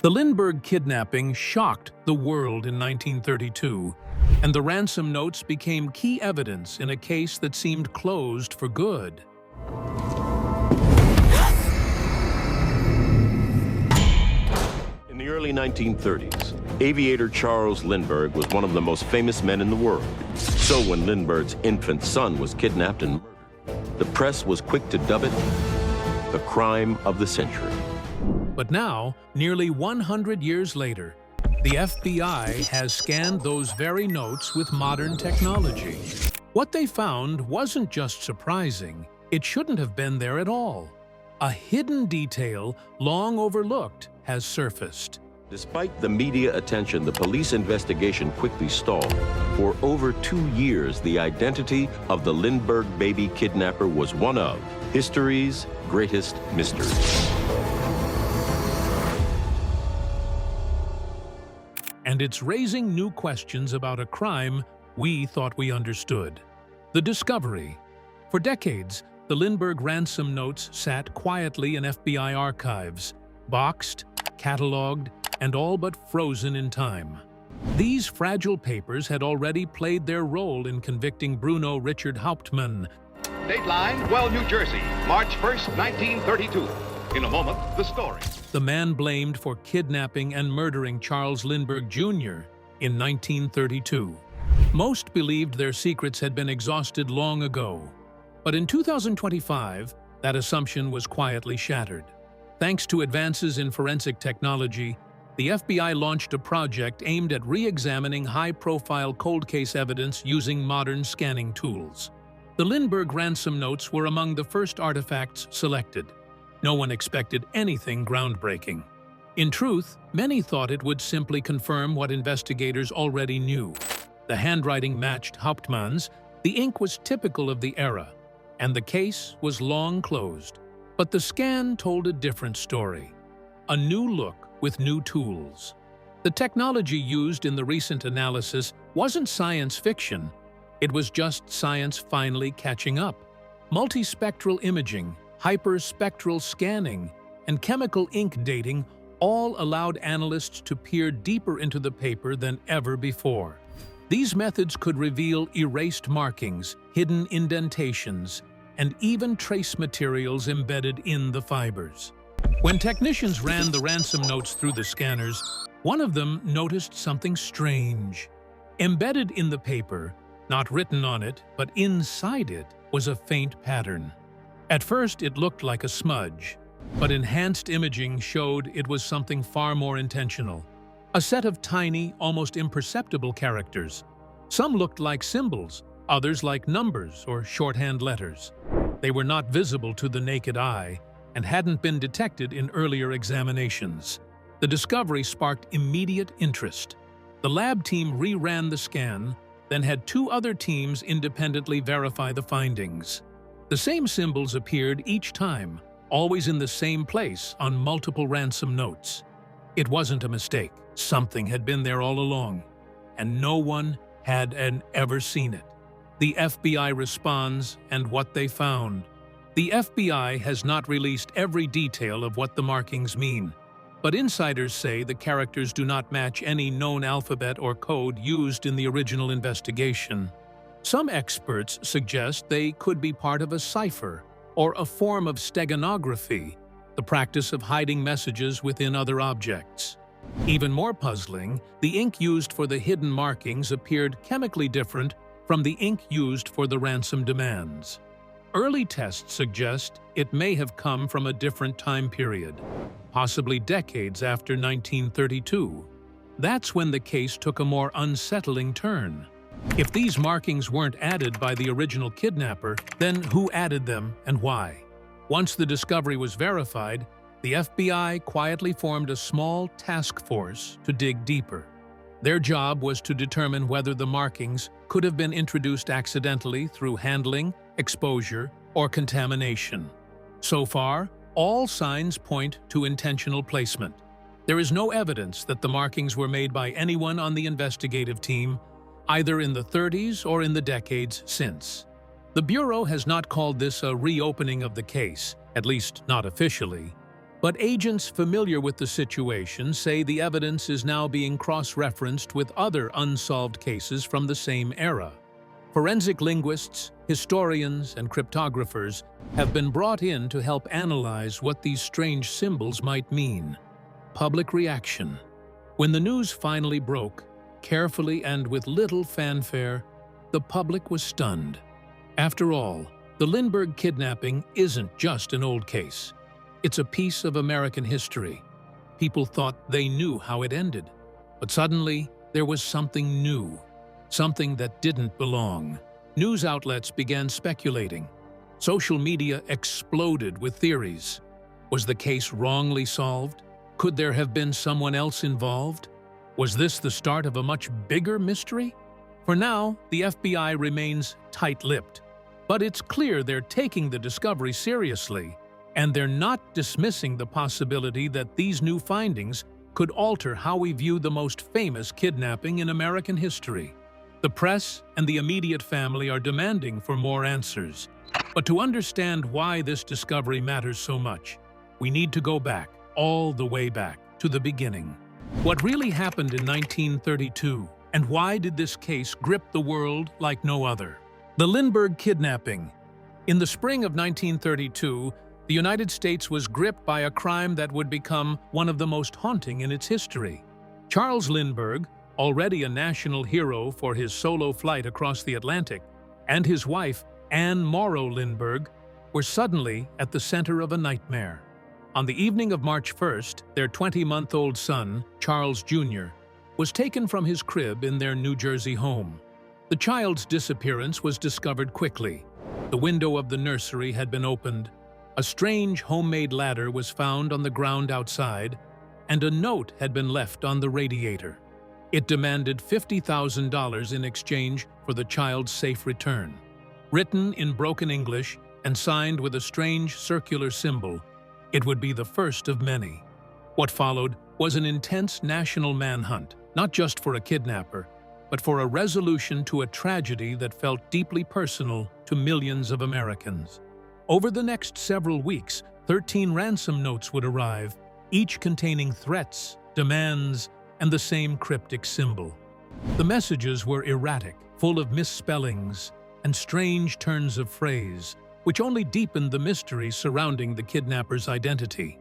The Lindbergh kidnapping shocked the world in 1932, and the ransom notes became key evidence in a case that seemed closed for good. In the early 1930s, aviator Charles Lindbergh was one of the most famous men in the world. So when Lindbergh's infant son was kidnapped and murdered, the press was quick to dub it the crime of the century. But now, nearly 100 years later, the FBI has scanned those very notes with modern technology. What they found wasn't just surprising, it shouldn't have been there at all. A hidden detail, long overlooked, has surfaced. Despite the media attention, the police investigation quickly stalled. For over 2 years, the identity of the Lindbergh baby kidnapper was one of history's greatest mysteries. And it's raising new questions about a crime we thought we understood. The discovery. For decades, the Lindbergh ransom notes sat quietly in FBI archives, boxed, cataloged, and all but frozen in time. These fragile papers had already played their role in convicting Bruno Richard Hauptmann. Dateline, Well, New Jersey, March 1st, 1932. In a moment, the story. The man blamed for kidnapping and murdering Charles Lindbergh Jr. in 1932. Most believed their secrets had been exhausted long ago. But in 2025, that assumption was quietly shattered. Thanks to advances in forensic technology, the FBI launched a project aimed at re-examining high-profile cold case evidence using modern scanning tools. The Lindbergh ransom notes were among the first artifacts selected. No one expected anything groundbreaking. In truth, many thought it would simply confirm what investigators already knew. The handwriting matched Hauptmann's, the ink was typical of the era, and the case was long closed. But the scan told a different story. A new look with new tools. The technology used in the recent analysis wasn't science fiction. It was just science finally catching up. Multispectral imaging, hyperspectral scanning, and chemical ink dating all allowed analysts to peer deeper into the paper than ever before. These methods could reveal erased markings, hidden indentations, and even trace materials embedded in the fibers. When technicians ran the ransom notes through the scanners, one of them noticed something strange. Embedded in the paper, not written on it, but inside it, was a faint pattern. At first, it looked like a smudge, but enhanced imaging showed it was something far more intentional. A set of tiny, almost imperceptible characters. Some looked like symbols, others like numbers or shorthand letters. They were not visible to the naked eye and hadn't been detected in earlier examinations. The discovery sparked immediate interest. The lab team reran the scan, then had 2 other teams independently verify the findings. The same symbols appeared each time, always in the same place on multiple ransom notes. It wasn't a mistake. Something had been there all along, and no one had ever seen it. The FBI responds and what they found. The FBI has not released every detail of what the markings mean, but insiders say the characters do not match any known alphabet or code used in the original investigation. Some experts suggest they could be part of a cipher or a form of steganography, the practice of hiding messages within other objects. Even more puzzling, the ink used for the hidden markings appeared chemically different from the ink used for the ransom demands. Early tests suggest it may have come from a different time period, possibly decades after 1932. That's when the case took a more unsettling turn. If these markings weren't added by the original kidnapper, then who added them and why? Once the discovery was verified, the FBI quietly formed a small task force to dig deeper. Their job was to determine whether the markings could have been introduced accidentally through handling, exposure, or contamination. So far, all signs point to intentional placement. There is no evidence that the markings were made by anyone on the investigative team, either in the 30s or in the decades since. The Bureau has not called this a reopening of the case, at least not officially. But agents familiar with the situation say the evidence is now being cross-referenced with other unsolved cases from the same era. Forensic linguists, historians, and cryptographers have been brought in to help analyze what these strange symbols might mean. Public reaction. When the news finally broke, carefully and with little fanfare, the public was stunned. After all, the Lindbergh kidnapping isn't just an old case. It's a piece of American history. People thought they knew how it ended. But suddenly, there was something new, something that didn't belong. News outlets began speculating. Social media exploded with theories. Was the case wrongly solved? Could there have been someone else involved? Was this the start of a much bigger mystery? For now, the FBI remains tight-lipped. But it's clear they're taking the discovery seriously, and they're not dismissing the possibility that these new findings could alter how we view the most famous kidnapping in American history. The press and the immediate family are demanding for more answers. But to understand why this discovery matters so much, we need to go back, all the way back, to the beginning. What really happened in 1932, and why did this case grip the world like no other? The Lindbergh kidnapping. In the spring of 1932, the United States was gripped by a crime that would become one of the most haunting in its history. Charles Lindbergh, already a national hero for his solo flight across the Atlantic, and his wife, Anne Morrow Lindbergh, were suddenly at the center of a nightmare. On the evening of March 1st, their 20-month-old son, Charles Jr., was taken from his crib in their New Jersey home. The child's disappearance was discovered quickly. The window of the nursery had been opened. A strange homemade ladder was found on the ground outside, and a note had been left on the radiator. It demanded $50,000 in exchange for the child's safe return. Written in broken English and signed with a strange circular symbol, it would be the first of many. What followed was an intense national manhunt, not just for a kidnapper, but for a resolution to a tragedy that felt deeply personal to millions of Americans. Over the next several weeks, 13 ransom notes would arrive, each containing threats, demands, and the same cryptic symbol. The messages were erratic, full of misspellings and strange turns of phrase, which only deepened the mystery surrounding the kidnapper's identity.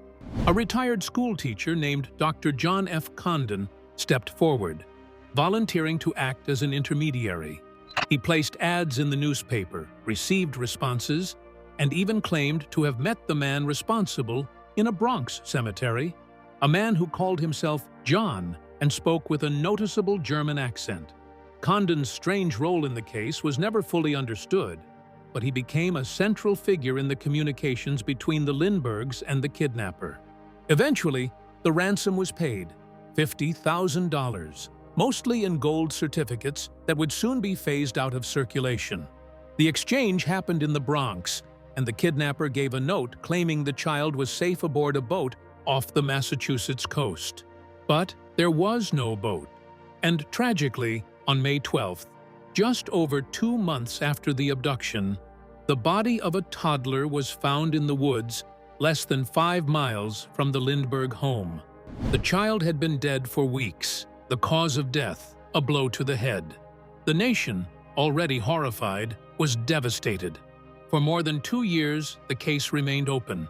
A retired schoolteacher named Dr. John F. Condon stepped forward, volunteering to act as an intermediary. He placed ads in the newspaper, received responses, and even claimed to have met the man responsible in a Bronx cemetery, a man who called himself John and spoke with a noticeable German accent. Condon's strange role in the case was never fully understood, but he became a central figure in the communications between the Lindberghs and the kidnapper. Eventually, the ransom was paid, $50,000, mostly in gold certificates that would soon be phased out of circulation. The exchange happened in the Bronx, and the kidnapper gave a note claiming the child was safe aboard a boat off the Massachusetts coast. But there was no boat. And tragically, on May 12th, just over 2 months after the abduction, the body of a toddler was found in the woods less than 5 miles from the Lindbergh home. The child had been dead for weeks. The cause of death, a blow to the head. The nation, already horrified, was devastated. For more than 2 years, the case remained open,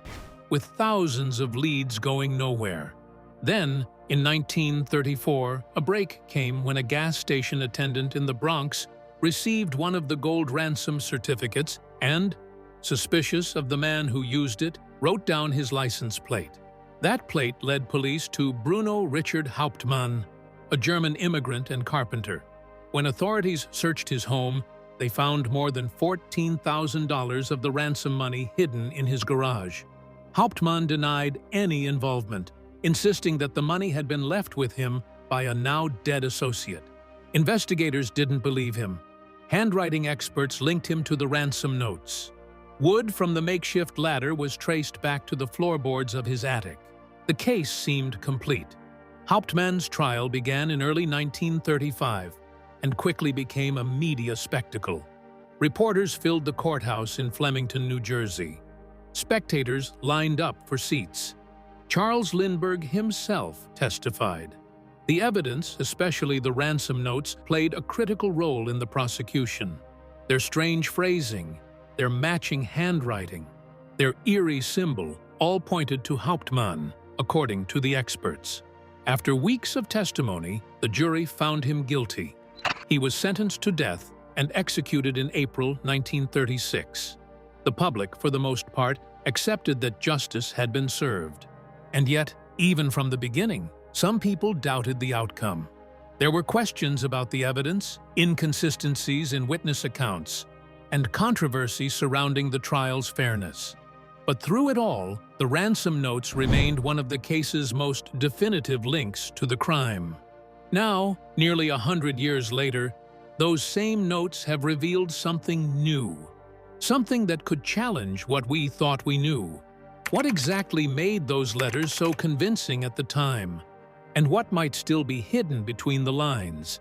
with thousands of leads going nowhere. Then, in 1934, a break came when a gas station attendant in the Bronx received one of the gold ransom certificates and, suspicious of the man who used it, wrote down his license plate. That plate led police to Bruno Richard Hauptmann, a German immigrant and carpenter. When authorities searched his home, they found more than $14,000 of the ransom money hidden in his garage. Hauptmann denied any involvement, insisting that the money had been left with him by a now-dead associate. Investigators didn't believe him. Handwriting experts linked him to the ransom notes. Wood from the makeshift ladder was traced back to the floorboards of his attic. The case seemed complete. Hauptmann's trial began in early 1935 and quickly became a media spectacle. Reporters filled the courthouse in Flemington, New Jersey. Spectators lined up for seats. Charles Lindbergh himself testified. The evidence, especially the ransom notes, played a critical role in the prosecution. Their strange phrasing, their matching handwriting, their eerie symbol all pointed to Hauptmann, according to the experts. After weeks of testimony, the jury found him guilty. He was sentenced to death and executed in April 1936. The public, for the most part, accepted that justice had been served. And yet, even from the beginning, some people doubted the outcome. There were questions about the evidence, inconsistencies in witness accounts, and controversy surrounding the trial's fairness. But through it all, the ransom notes remained one of the case's most definitive links to the crime. Now, nearly 100 years later, those same notes have revealed something new, something that could challenge what we thought we knew. What exactly made those letters so convincing at the time? And what might still be hidden between the lines,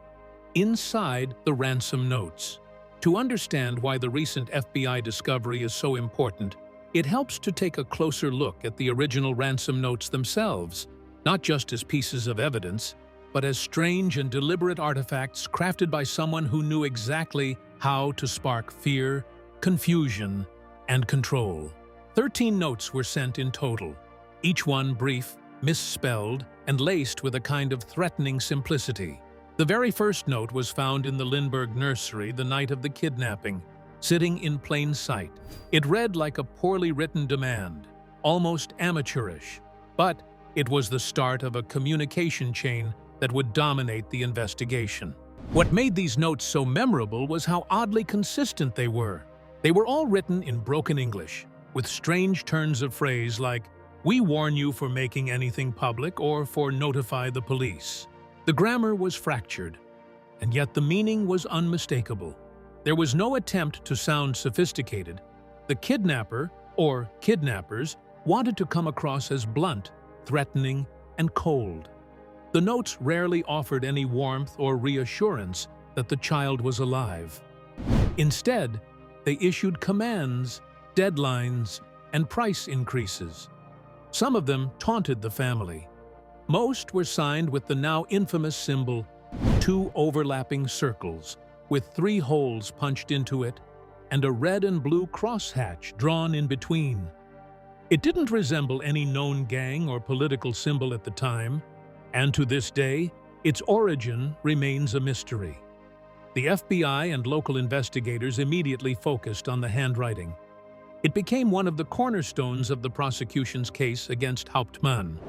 inside the ransom notes? To understand why the recent FBI discovery is so important, it helps to take a closer look at the original ransom notes themselves, not just as pieces of evidence, but as strange and deliberate artifacts crafted by someone who knew exactly how to spark fear, confusion, and control. 13 notes were sent in total, each one brief, misspelled, and laced with a kind of threatening simplicity. The very first note was found in the Lindbergh nursery the night of the kidnapping, sitting in plain sight. It read like a poorly written demand, almost amateurish, but it was the start of a communication chain that would dominate the investigation. What made these notes so memorable was how oddly consistent they were. They were all written in broken English, with strange turns of phrase like, "We warn you for making anything public," or "for notify the police." The grammar was fractured, and yet the meaning was unmistakable. There was no attempt to sound sophisticated. The kidnapper, or kidnappers, wanted to come across as blunt, threatening, and cold. The notes rarely offered any warmth or reassurance that the child was alive. Instead, they issued commands, deadlines, and price increases. Some of them taunted the family. Most were signed with the now infamous symbol, 2 overlapping circles, with 3 holes punched into it, and a red and blue crosshatch drawn in between. It didn't resemble any known gang or political symbol at the time, and to this day, its origin remains a mystery. The FBI and local investigators immediately focused on the handwriting. It became one of the cornerstones of the prosecution's case against Hauptmann.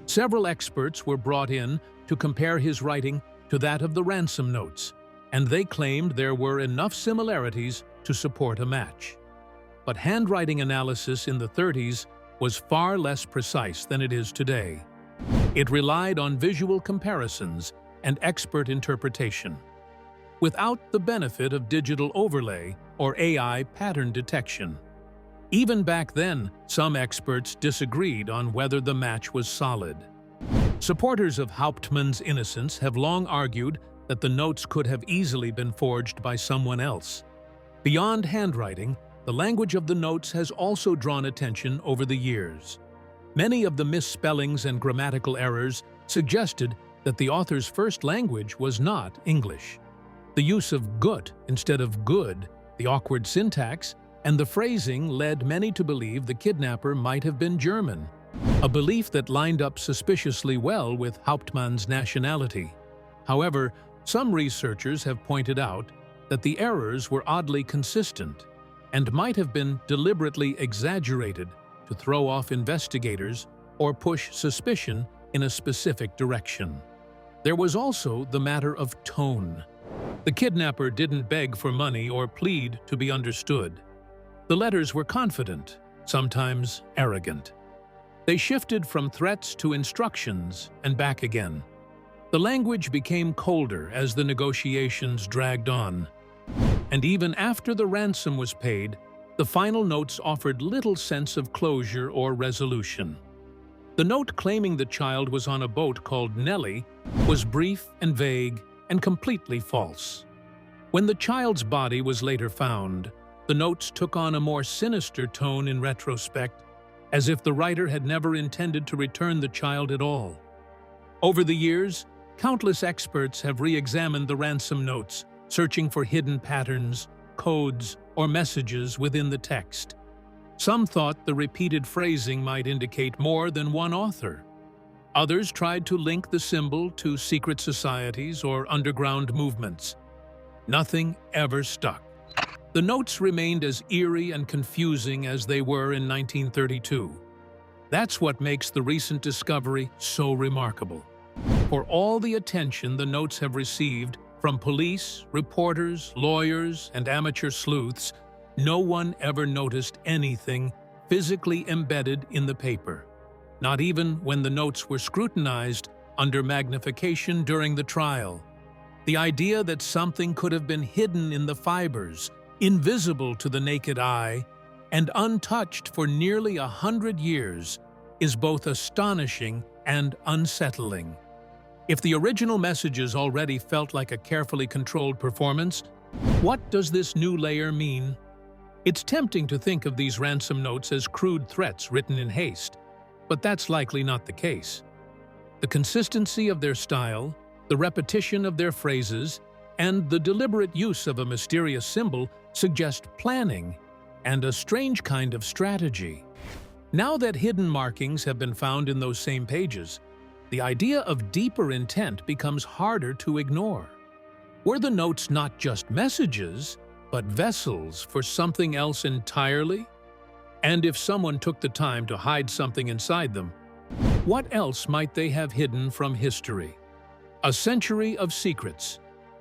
Several experts were brought in to compare his writing to that of the ransom notes, and they claimed there were enough similarities to support a match. But handwriting analysis in the 30s was far less precise than it is today. It relied on visual comparisons and expert interpretation, without the benefit of digital overlay or AI pattern detection. Even back then, some experts disagreed on whether the match was solid. Supporters of Hauptmann's innocence have long argued that the notes could have easily been forged by someone else. Beyond handwriting, the language of the notes has also drawn attention over the years. Many of the misspellings and grammatical errors suggested that the author's first language was not English. The use of gut instead of good, the awkward syntax, and the phrasing led many to believe the kidnapper might have been German, a belief that lined up suspiciously well with Hauptmann's nationality. However, some researchers have pointed out that the errors were oddly consistent and might have been deliberately exaggerated to throw off investigators or push suspicion in a specific direction. There was also the matter of tone. The kidnapper didn't beg for money or plead to be understood. The letters were confident, sometimes arrogant. They shifted from threats to instructions and back again. The language became colder as the negotiations dragged on. And even after the ransom was paid, the final notes offered little sense of closure or resolution. The note claiming the child was on a boat called Nellie was brief and vague and completely false. When the child's body was later found, the notes took on a more sinister tone in retrospect, as if the writer had never intended to return the child at all. Over the years, countless experts have re-examined the ransom notes, searching for hidden patterns, codes, or messages within the text. Some thought the repeated phrasing might indicate more than one author. Others tried to link the symbol to secret societies or underground movements. Nothing ever stuck. The notes remained as eerie and confusing as they were in 1932. That's what makes the recent discovery so remarkable. For all the attention the notes have received from police, reporters, lawyers, and amateur sleuths, no one ever noticed anything physically embedded in the paper, not even when the notes were scrutinized under magnification during the trial. The idea that something could have been hidden in the fibers, invisible to the naked eye, and untouched for nearly 100 years is both astonishing and unsettling. If the original messages already felt like a carefully controlled performance, what does this new layer mean? It's tempting to think of these ransom notes as crude threats written in haste, but that's likely not the case. The consistency of their style, the repetition of their phrases, and the deliberate use of a mysterious symbol suggest planning and a strange kind of strategy. Now that hidden markings have been found in those same pages, the idea of deeper intent becomes harder to ignore. Were the notes not just messages, but vessels for something else entirely? And if someone took the time to hide something inside them, what else might they have hidden from history? A century of secrets,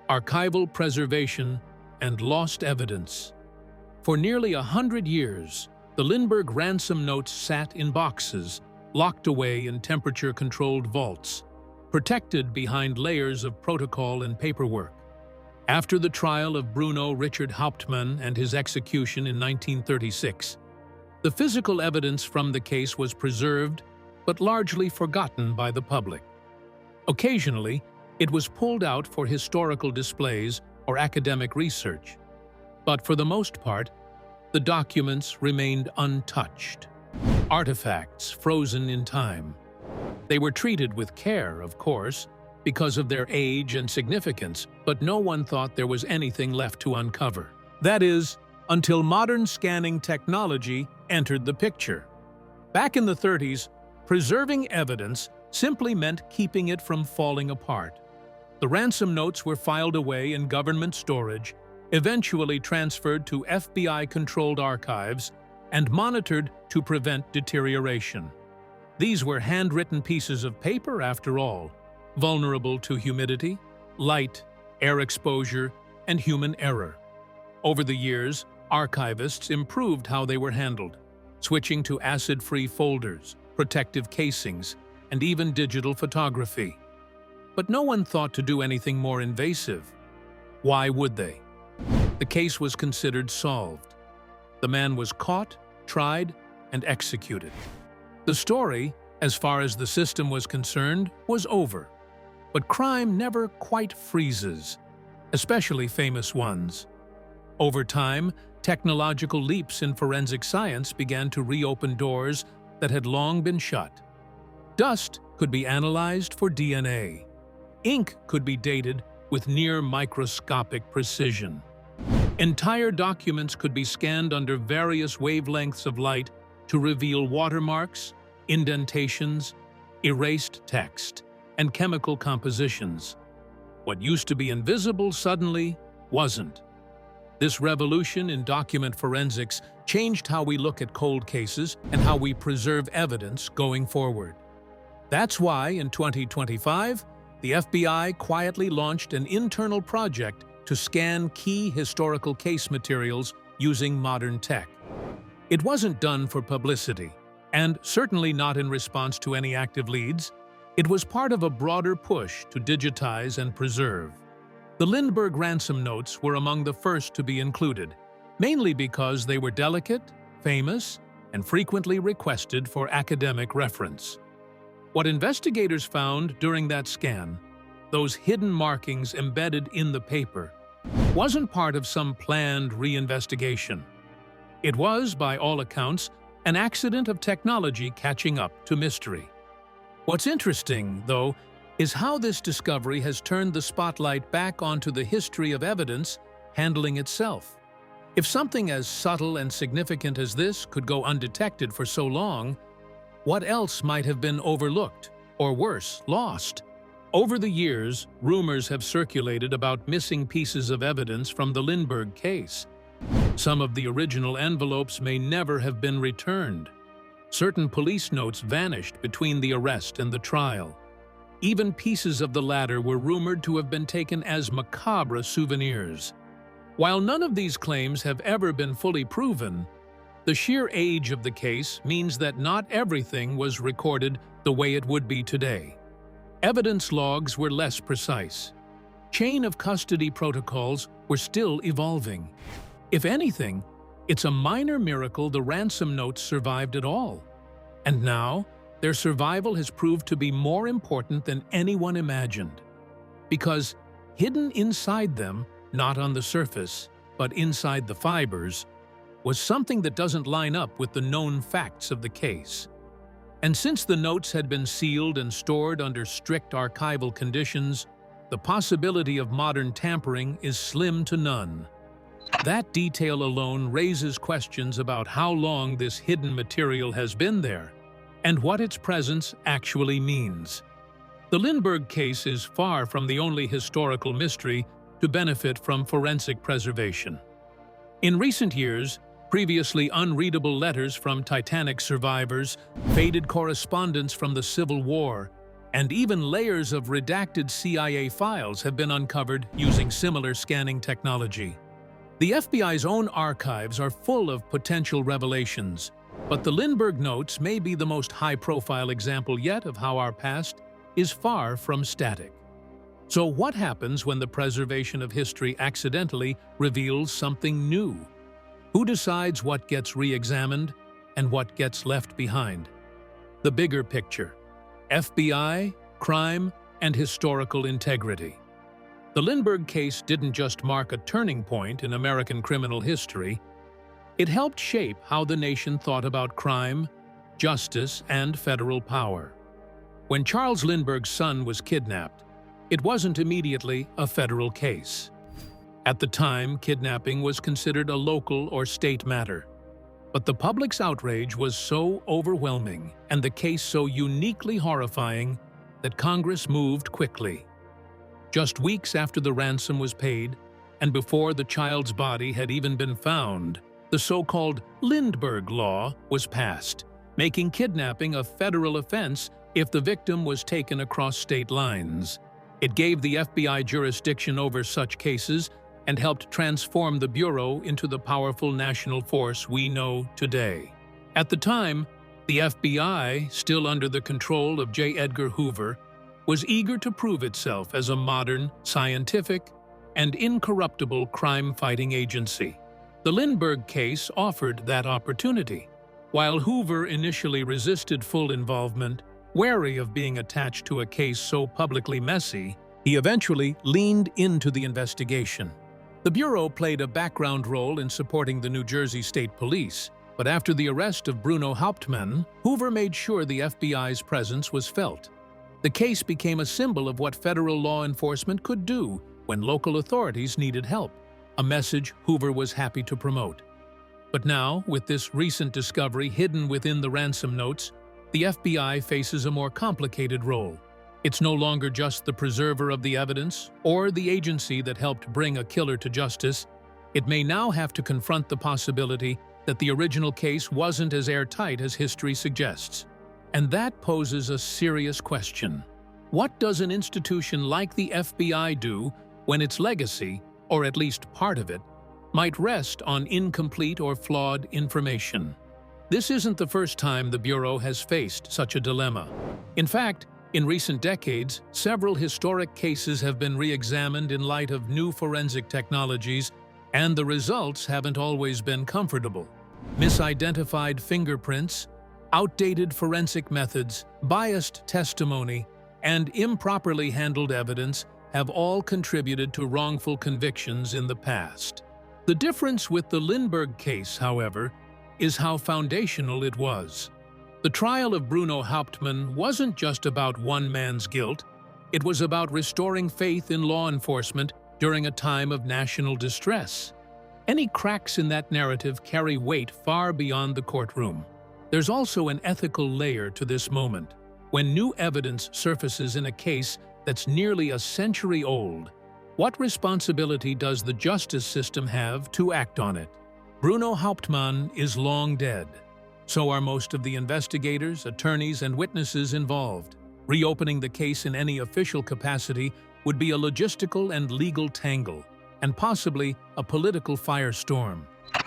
archival preservation, and lost evidence. For nearly 100 years, the Lindbergh Ransom notes sat in boxes, locked away in temperature-controlled vaults, protected behind layers of protocol and paperwork. After the trial of Bruno Richard Hauptmann and his execution in 1936, the physical evidence from the case was preserved but largely forgotten by the public. Occasionally, it was pulled out for historical displays or academic research, but for the most part, the documents remained untouched. Artifacts frozen in time. They were treated with care, of course, because of their age and significance, but no one thought there was anything left to uncover. That is, until modern scanning technology entered the picture. Back in the 30s, preserving evidence simply meant keeping it from falling apart. The ransom notes were filed away in government storage, eventually transferred to FBI-controlled archives, and monitored to prevent deterioration. These were handwritten pieces of paper, after all, vulnerable to humidity, light, air exposure, and human error. Over the years, archivists improved how they were handled, switching to acid-free folders, protective casings, and even digital photography. But no one thought to do anything more invasive. Why would they? The case was considered solved. The man was caught, tried, and executed. The story, as far as the system was concerned, was over. But crime never quite freezes, especially famous ones. Over time, technological leaps in forensic science began to reopen doors that had long been shut. Dust could be analyzed for DNA. Ink could be dated with near-microscopic precision. Entire documents could be scanned under various wavelengths of light to reveal watermarks, indentations, erased text, and chemical compositions. What used to be invisible suddenly wasn't. This revolution in document forensics changed how we look at cold cases and how we preserve evidence going forward. That's why, in 2025, the FBI quietly launched an internal project to scan key historical case materials using modern tech. It wasn't done for publicity, and certainly not in response to any active leads. It was part of a broader push to digitize and preserve. The Lindbergh Ransom notes were among the first to be included, mainly because they were delicate, famous, and frequently requested for academic reference. What investigators found during that scan, those hidden markings embedded in the paper, wasn't part of some planned reinvestigation. It was, by all accounts, an accident of technology catching up to mystery. What's interesting, though, is how this discovery has turned the spotlight back onto the history of evidence handling itself. If something as subtle and significant as this could go undetected for so long, what else might have been overlooked, or worse, lost? Over the years, rumors have circulated about missing pieces of evidence from the Lindbergh case. Some of the original envelopes may never have been returned. Certain police notes vanished between the arrest and the trial. Even pieces of the latter were rumored to have been taken as macabre souvenirs. While none of these claims have ever been fully proven, the sheer age of the case means that not everything was recorded the way it would be today. Evidence logs were less precise. Chain of custody protocols were still evolving. If anything, it's a minor miracle the ransom notes survived at all. And now, their survival has proved to be more important than anyone imagined. Because hidden inside them, not on the surface, but inside the fibers, was something that doesn't line up with the known facts of the case. And since the notes had been sealed and stored under strict archival conditions, the possibility of modern tampering is slim to none. That detail alone raises questions about how long this hidden material has been there, and what its presence actually means. The Lindbergh case is far from the only historical mystery to benefit from forensic preservation. In recent years, previously unreadable letters from Titanic survivors, faded correspondence from the Civil War, and even layers of redacted CIA files have been uncovered using similar scanning technology. The FBI's own archives are full of potential revelations, but the Lindbergh notes may be the most high-profile example yet of how our past is far from static. So what happens when the preservation of history accidentally reveals something new? Who decides what gets re-examined and what gets left behind? The bigger picture: FBI, crime, and historical integrity. The Lindbergh case didn't just mark a turning point in American criminal history. It helped shape how the nation thought about crime, justice, and federal power. When Charles Lindbergh's son was kidnapped, it wasn't immediately a federal case. At the time, kidnapping was considered a local or state matter. But the public's outrage was so overwhelming and the case so uniquely horrifying that Congress moved quickly. Just weeks after the ransom was paid, and before the child's body had even been found, the so-called Lindbergh Law was passed, making kidnapping a federal offense if the victim was taken across state lines. It gave the FBI jurisdiction over such cases and helped transform the Bureau into the powerful national force we know today. At the time, the FBI, still under the control of J. Edgar Hoover, was eager to prove itself as a modern, scientific, and incorruptible crime-fighting agency. The Lindbergh case offered that opportunity. While Hoover initially resisted full involvement, wary of being attached to a case so publicly messy, he eventually leaned into the investigation. The Bureau played a background role in supporting the New Jersey State Police, but after the arrest of Bruno Hauptmann, Hoover made sure the FBI's presence was felt. The case became a symbol of what federal law enforcement could do when local authorities needed help, a message Hoover was happy to promote. But now, with this recent discovery hidden within the ransom notes, the FBI faces a more complicated role. It's no longer just the preserver of the evidence or the agency that helped bring a killer to justice. It may now have to confront the possibility that the original case wasn't as airtight as history suggests. And that poses a serious question. What does an institution like the FBI do when its legacy, or at least part of it, might rest on incomplete or flawed information? This isn't the first time the Bureau has faced such a dilemma. In fact, in recent decades, several historic cases have been re-examined in light of new forensic technologies, and the results haven't always been comfortable. Misidentified fingerprints, outdated forensic methods, biased testimony, and improperly handled evidence have all contributed to wrongful convictions in the past. The difference with the Lindbergh case, however, is how foundational it was. The trial of Bruno Hauptmann wasn't just about one man's guilt. It was about restoring faith in law enforcement during a time of national distress. Any cracks in that narrative carry weight far beyond the courtroom. There's also an ethical layer to this moment. When new evidence surfaces in a case that's nearly a century old, what responsibility does the justice system have to act on it? Bruno Hauptmann is long dead. So are most of the investigators, attorneys, and witnesses involved. Reopening the case in any official capacity would be a logistical and legal tangle, and possibly a political firestorm.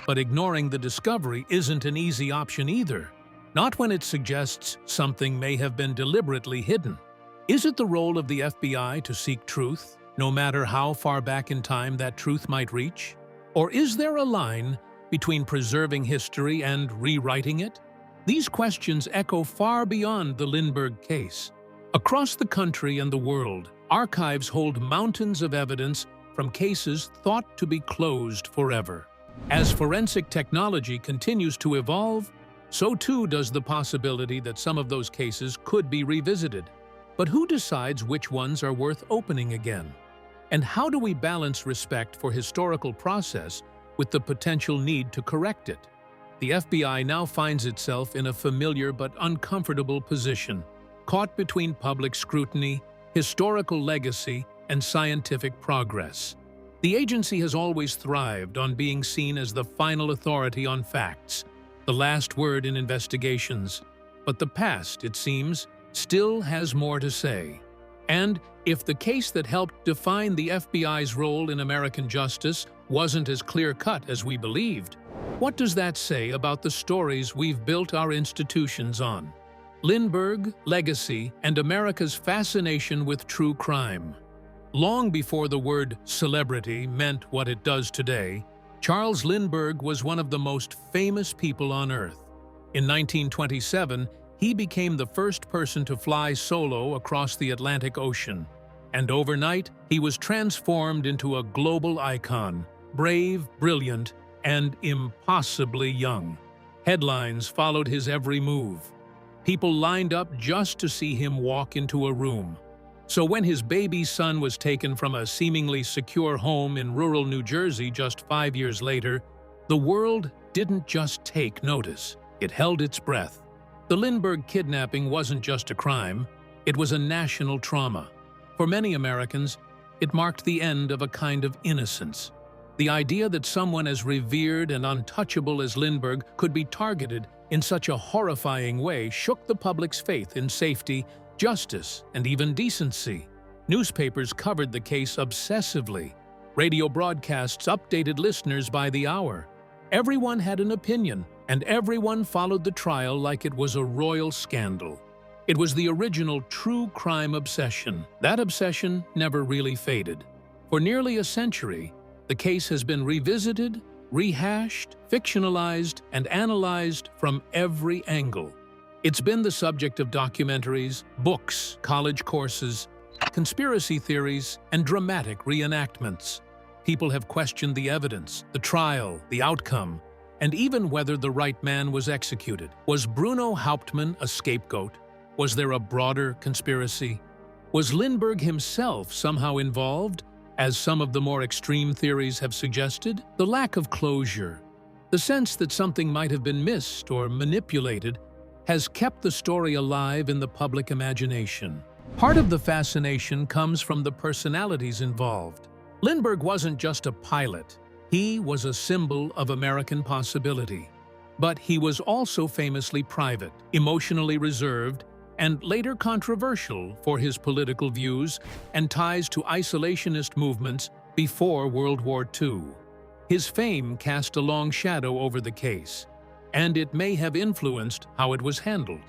But ignoring the discovery isn't an easy option either. Not when it suggests something may have been deliberately hidden. Is it the role of the FBI to seek truth, no matter how far back in time that truth might reach? Or is there a line between preserving history and rewriting it? These questions echo far beyond the Lindbergh case. Across the country and the world, archives hold mountains of evidence from cases thought to be closed forever. As forensic technology continues to evolve, so too does the possibility that some of those cases could be revisited. But who decides which ones are worth opening again? And how do we balance respect for historical process with the potential need to correct it? The FBI now finds itself in a familiar but uncomfortable position, caught between public scrutiny, historical legacy, and scientific progress. The agency has always thrived on being seen as the final authority on facts, the last word in investigations. But the past, it seems, still has more to say. And if the case that helped define the FBI's role in American justice wasn't as clear-cut as we believed, what does that say about the stories we've built our institutions on? Lindbergh, legacy, and America's fascination with true crime. Long before the word celebrity meant what it does today, Charles Lindbergh was one of the most famous people on Earth. In 1927, he became the first person to fly solo across the Atlantic Ocean. And overnight, he was transformed into a global icon, brave, brilliant, and impossibly young. Headlines followed his every move. People lined up just to see him walk into a room. So when his baby son was taken from a seemingly secure home in rural New Jersey just 5 years later, the world didn't just take notice. It held its breath. The Lindbergh kidnapping wasn't just a crime, it was a national trauma. For many Americans, it marked the end of a kind of innocence. The idea that someone as revered and untouchable as Lindbergh could be targeted in such a horrifying way shook the public's faith in safety, justice, and even decency. Newspapers covered the case obsessively. Radio broadcasts updated listeners by the hour. Everyone had an opinion, and everyone followed the trial like it was a royal scandal. It was the original true crime obsession. That obsession never really faded. For nearly a century, the case has been revisited, rehashed, fictionalized, and analyzed from every angle. It's been the subject of documentaries, books, college courses, conspiracy theories, and dramatic reenactments. People have questioned the evidence, the trial, the outcome, and even whether the right man was executed. Was Bruno Hauptmann a scapegoat? Was there a broader conspiracy? Was Lindbergh himself somehow involved, as some of the more extreme theories have suggested? The lack of closure, the sense that something might have been missed or manipulated, has kept the story alive in the public imagination. Part of the fascination comes from the personalities involved. Lindbergh wasn't just a pilot. He was a symbol of American possibility. But he was also famously private, emotionally reserved, and later controversial for his political views and ties to isolationist movements before World War II. His fame cast a long shadow over the case, and it may have influenced how it was handled.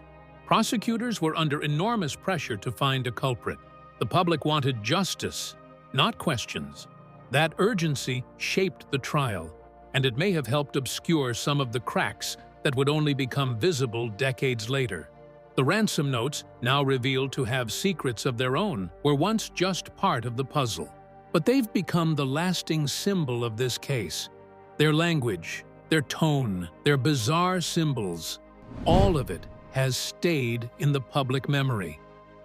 Prosecutors were under enormous pressure to find a culprit. The public wanted justice, not questions. That urgency shaped the trial, and it may have helped obscure some of the cracks that would only become visible decades later. The ransom notes, now revealed to have secrets of their own, were once just part of the puzzle. But they've become the lasting symbol of this case. Their language, their tone, their bizarre symbols, all of it has stayed in the public memory.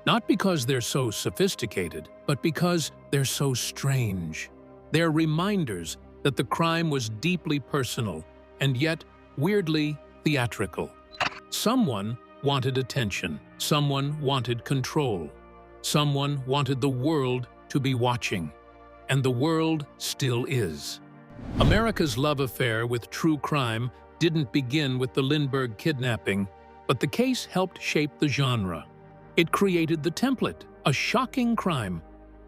Not because they're so sophisticated, but because they're so strange. They're reminders that the crime was deeply personal and yet weirdly theatrical. Someone wanted attention. Someone wanted control. Someone wanted the world to be watching. And the world still is. America's love affair with true crime didn't begin with the Lindbergh kidnapping, but the case helped shape the genre. It created the template, a shocking crime,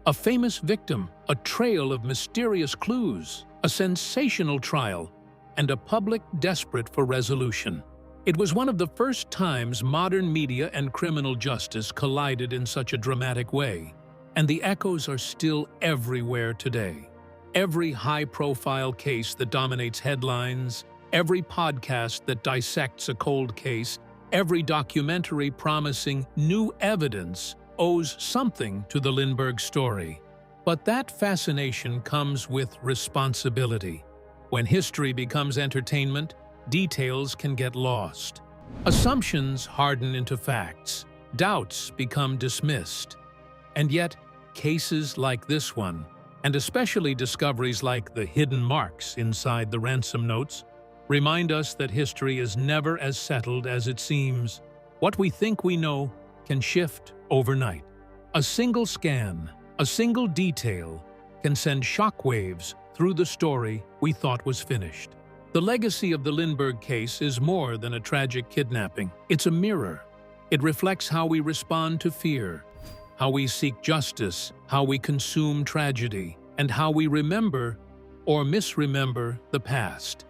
a famous victim, a trail of mysterious clues, a sensational trial, and a public desperate for resolution. It was one of the first times modern media and criminal justice collided in such a dramatic way, and the echoes are still everywhere today. Every high-profile case that dominates headlines, every podcast that dissects a cold case, every documentary promising new evidence owes something to the Lindbergh story. But that fascination comes with responsibility. When history becomes entertainment, details can get lost. Assumptions harden into facts. Doubts become dismissed. And yet, cases like this one, and especially discoveries like the hidden marks inside the ransom notes, remind us that history is never as settled as it seems. What we think we know can shift overnight. A single scan, a single detail, can send shockwaves through the story we thought was finished. The legacy of the Lindbergh case is more than a tragic kidnapping. It's a mirror. It reflects how we respond to fear, how we seek justice, how we consume tragedy, and how we remember or misremember the past.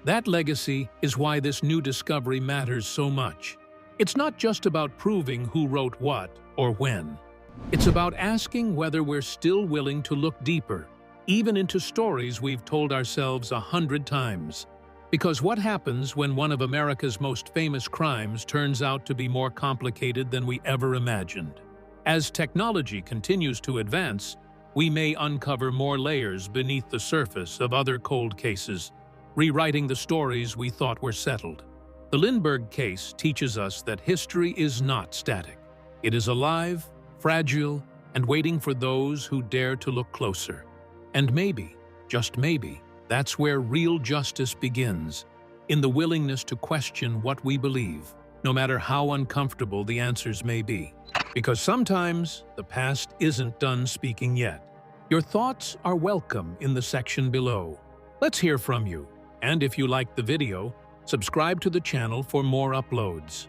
That legacy is why this new discovery matters so much. It's not just about proving who wrote what or when. It's about asking whether we're still willing to look deeper, even into stories we've told ourselves 100 times. Because what happens when one of America's most famous crimes turns out to be more complicated than we ever imagined? As technology continues to advance, we may uncover more layers beneath the surface of other cold cases, rewriting the stories we thought were settled. The Lindbergh case teaches us that history is not static. It is alive, fragile, and waiting for those who dare to look closer. And maybe, just maybe, that's where real justice begins, in the willingness to question what we believe, no matter how uncomfortable the answers may be. Because sometimes the past isn't done speaking yet. Your thoughts are welcome in the section below. Let's hear from you. And if you liked the video, subscribe to the channel for more uploads.